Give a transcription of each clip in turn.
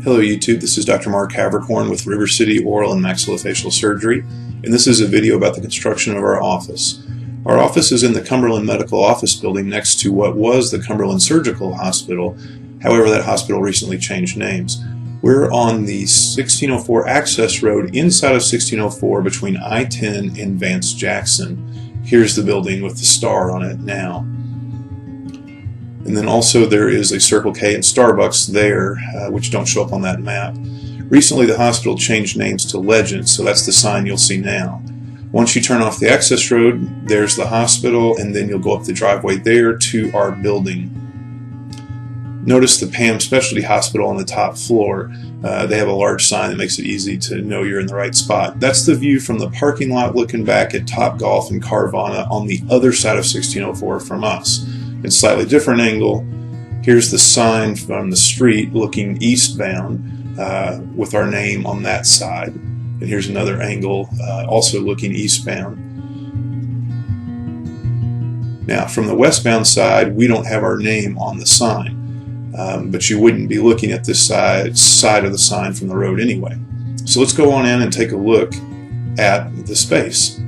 Hello YouTube, this is Dr. Mark Havercorn with River City Oral and Maxillofacial Surgery, and this is a video about the construction of our office. Our office is in the Cumberland Medical Office Building next to what was the Cumberland Surgical Hospital. However, that hospital recently changed names. We're on the 1604 access road inside of 1604 between I-10 and Vance Jackson. Here's the building with the star on it now. And then also there is a Circle K and Starbucks there, which don't show up on that map. Recently the hospital changed names to Legend, so that's the sign you'll see now. Once you turn off the access road, there's the hospital, and then you'll go up the driveway there to our building. Notice the PAM Specialty Hospital on the top floor. They have a large sign that makes it easy to know you're in the right spot. That's the view from the parking lot looking back at Topgolf and Carvana on the other side of 1604 from us. In a slightly different angle, here's the sign from the street looking eastbound with our name on that side. And here's another angle also looking eastbound. Now from the westbound side, we don't have our name on the sign, but you wouldn't be looking at this side of the sign from the road anyway. So let's go on in and take a look at the space.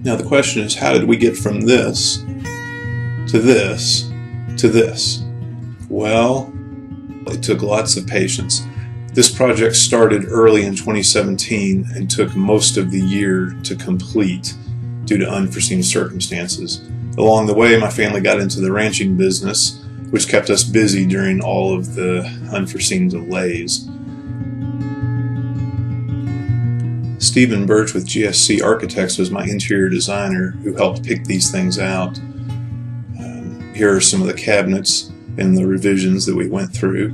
Now the question is, how did we get from this to this to this? Well, it took lots of patience. This project started early in 2017 and took most of the year to complete due to unforeseen circumstances. Along the way, my family got into the ranching business, which kept us busy during all of the unforeseen delays. Stephen Birch with GSC Architects was my interior designer who helped pick these things out. Here are some of the cabinets and the revisions that we went through.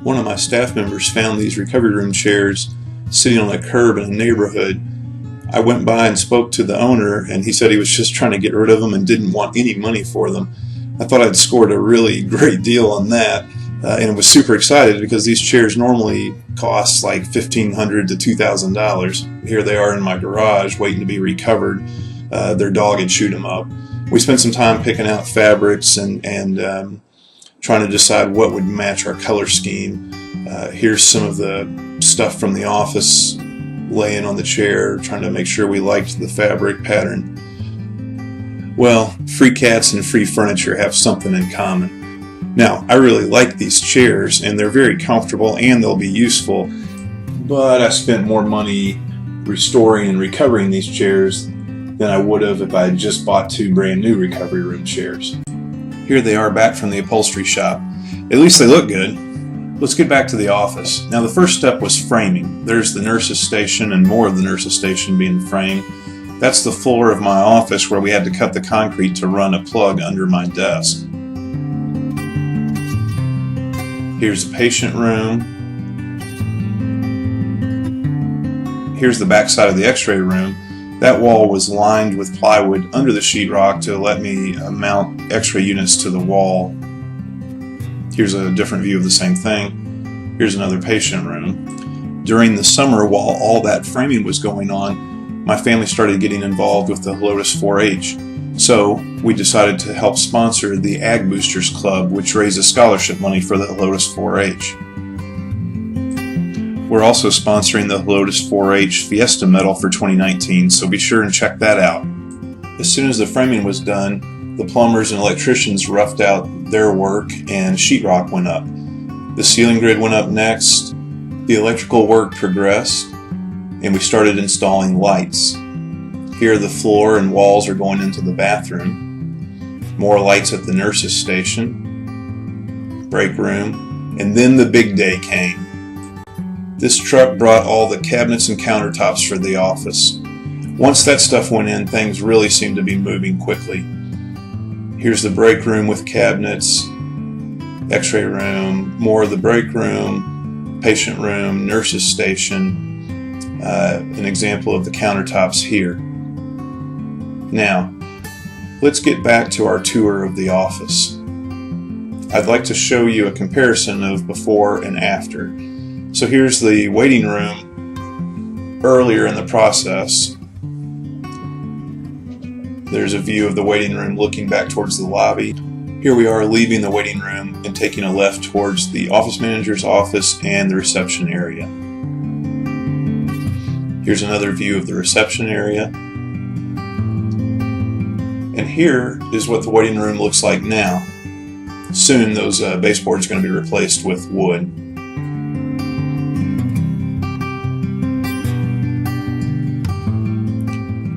One of my staff members found these recovery room chairs sitting on a curb in a neighborhood. I went by and spoke to the owner, and he said he was just trying to get rid of them and didn't want any money for them. I thought I'd scored a really great deal on that. And was super excited because these chairs normally cost like $1,500 to $2,000. Here they are in my garage waiting to be recovered. Their dog had chewed them up. We spent some time picking out fabrics and trying to decide what would match our color scheme. Here's some of the stuff from the office laying on the chair, trying to make sure we liked the fabric pattern. Well, free cats and free furniture have something in common. Now, I really like these chairs, and they're very comfortable, and they'll be useful, but I spent more money restoring and recovering these chairs than I would have if I had just bought two brand new recovery room chairs. Here they are back from the upholstery shop. At least they look good. Let's get back to the office. Now, the first step was framing. There's the nurse's station and more of the nurse's station being framed. That's the floor of my office where we had to cut the concrete to run a plug under my desk. Here's the patient room. Here's the back side of the x-ray room. That wall was lined with plywood under the sheetrock to let me mount x-ray units to the wall. Here's a different view of the same thing. Here's another patient room. During the summer, while all that framing was going on, my family started getting involved with the Helotes 4-H. So we decided to help sponsor the Ag Boosters Club, which raises scholarship money for the Helotes 4-H. We're also sponsoring the Helotes 4-H Fiesta Medal for 2019, so be sure and check that out. As soon as the framing was done, the plumbers and electricians roughed out their work and sheetrock went up. The ceiling grid went up next, the electrical work progressed, and we started installing lights. Here the floor and walls are going into the bathroom. More lights at the nurse's station, break room, and then the big day came. This truck brought all the cabinets and countertops for the office. Once that stuff went in, things really seemed to be moving quickly. Here's the break room with cabinets, x-ray room, more of the break room, patient room, nurse's station, an example of the countertops here. Now, let's get back to our tour of the office. I'd like to show you a comparison of before and after. So here's the waiting room earlier in the process. There's a view of the waiting room looking back towards the lobby. Here we are leaving the waiting room and taking a left towards the office manager's office and the reception area. Here's another view of the reception area. And here is what the waiting room looks like now. Soon those baseboards are going to be replaced with wood.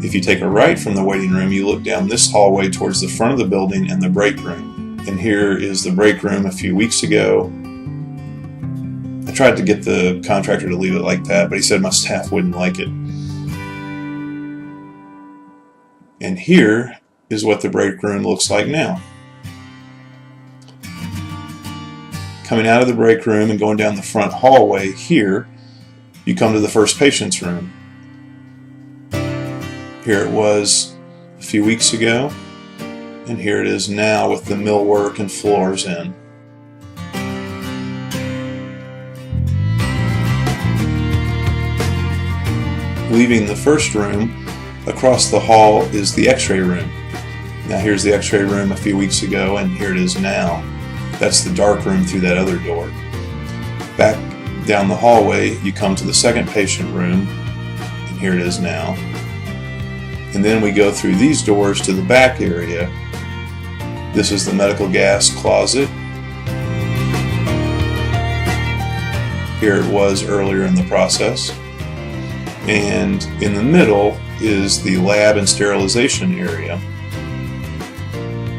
If you take a right from the waiting room, you look down this hallway towards the front of the building and the break room. And here is the break room a few weeks ago. I tried to get the contractor to leave it like that, but he said my staff wouldn't like it. And here is what the break room looks like now. Coming out of the break room and going down the front hallway here, you come to the first patient's room. Here it was a few weeks ago, and here it is now with the millwork and floors in. Leaving the first room, across the hall is the x-ray room. Now here's the x-ray room a few weeks ago, and here it is now. That's the dark room through that other door. Back down the hallway, you come to the second patient room, and here it is now. And then we go through these doors to the back area. This is the medical gas closet. Here it was earlier in the process. And in the middle is the lab and sterilization area.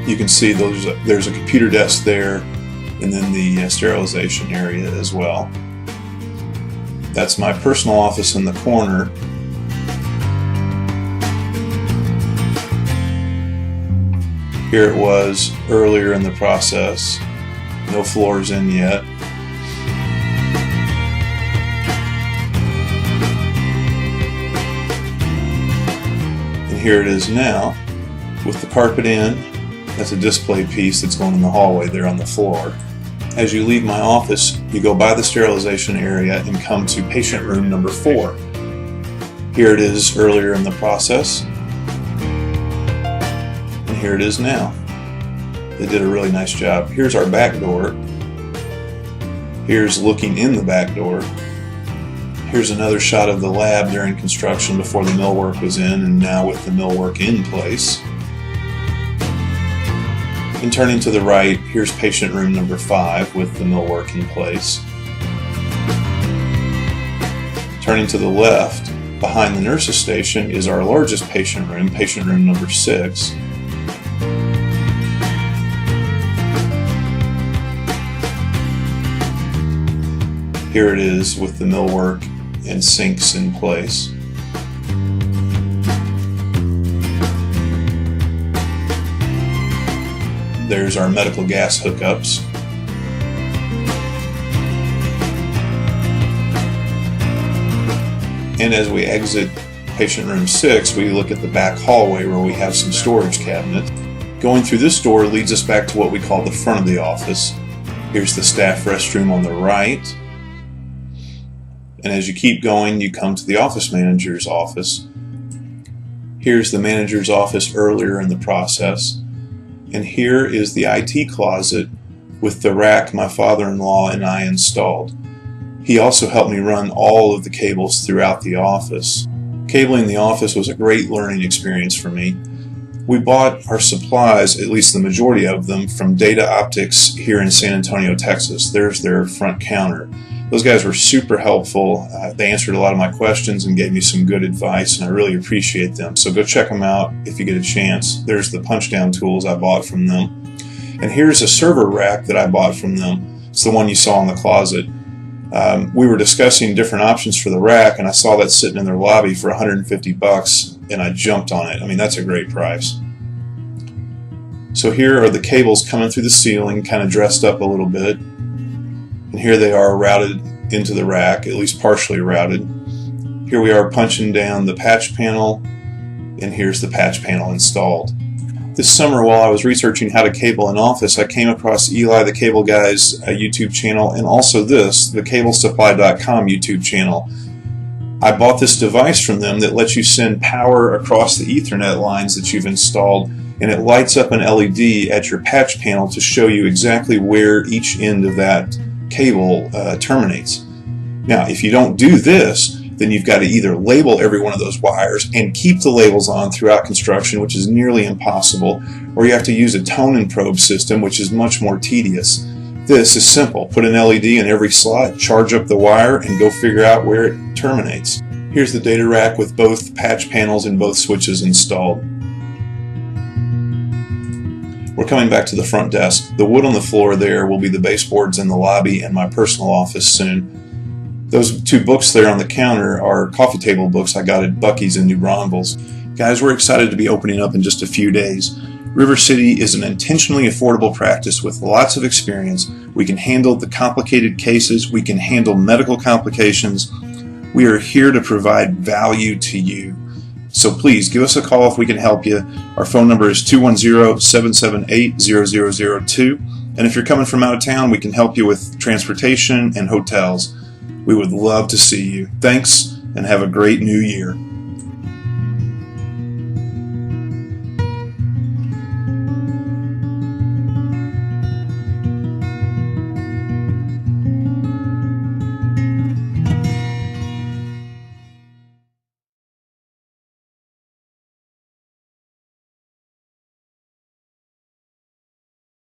You can see there's a computer desk there, and then the sterilization area as well. That's my personal office in the corner. Here it was earlier in the process. No floors in yet. And here it is now with the carpet in. That's a display piece that's going in the hallway there on the floor. As you leave my office, you go by the sterilization area and come to patient room number 4. Here it is earlier in the process. And here it is now. They did a really nice job. Here's our back door. Here's looking in the back door. Here's another shot of the lab during construction before the millwork was in, and now with the millwork in place. And turning to the right, here's patient room number 5 with the millwork in place. Turning to the left, behind the nurse's station is our largest patient room number 6. Here it is with the millwork and sinks in place. There's our medical gas hookups. And as we exit patient room 6, we look at the back hallway where we have some storage cabinets. Going through this door leads us back to what we call the front of the office. Here's the staff restroom on the right. And as you keep going, you come to the office manager's office. Here's the manager's office earlier in the process. And here is the IT closet with the rack my father-in-law and I installed. He also helped me run all of the cables throughout the office. Cabling the office was a great learning experience for me. We bought our supplies, at least the majority of them, from Data Optics here in San Antonio, Texas. There's their front counter. Those guys were super helpful. They answered a lot of my questions and gave me some good advice, and I really appreciate them. So go check them out if you get a chance. There's the punch down tools I bought from them. And here's a server rack that I bought from them. It's the one you saw in the closet. We were discussing different options for the rack, and I saw that sitting in their lobby for $150, and I jumped on it. I mean, that's a great price. So here are the cables coming through the ceiling, kind of dressed up a little bit. And here they are routed into the rack, at least partially routed. Here we are punching down the patch panel, and here's the patch panel installed. This summer, while I was researching how to cable an office, I came across Eli the Cable Guy's YouTube channel, and also the CableSupply.com YouTube channel. I bought this device from them that lets you send power across the Ethernet lines that you've installed, and it lights up an LED at your patch panel to show you exactly where each end of that cable terminates. Now, if you don't do this, then you've got to either label every one of those wires and keep the labels on throughout construction, which is nearly impossible, or you have to use a tone and probe system, which is much more tedious. This is simple. Put an LED in every slot, charge up the wire, and go figure out where it terminates. Here's the data rack with both patch panels and both switches installed. We're coming back to the front desk. The wood on the floor there will be the baseboards in the lobby and my personal office soon. Those two books there on the counter are coffee table books I got at Buc-ee's in New Braunfels. Guys, we're excited to be opening up in just a few days. River City is an intentionally affordable practice with lots of experience. We can handle the complicated cases. We can handle medical complications. We are here to provide value to you. So please give us a call if we can help you. Our phone number is 210-778-0002. And if you're coming from out of town, we can help you with transportation and hotels. We would love to see you. Thanks, and have a great new year.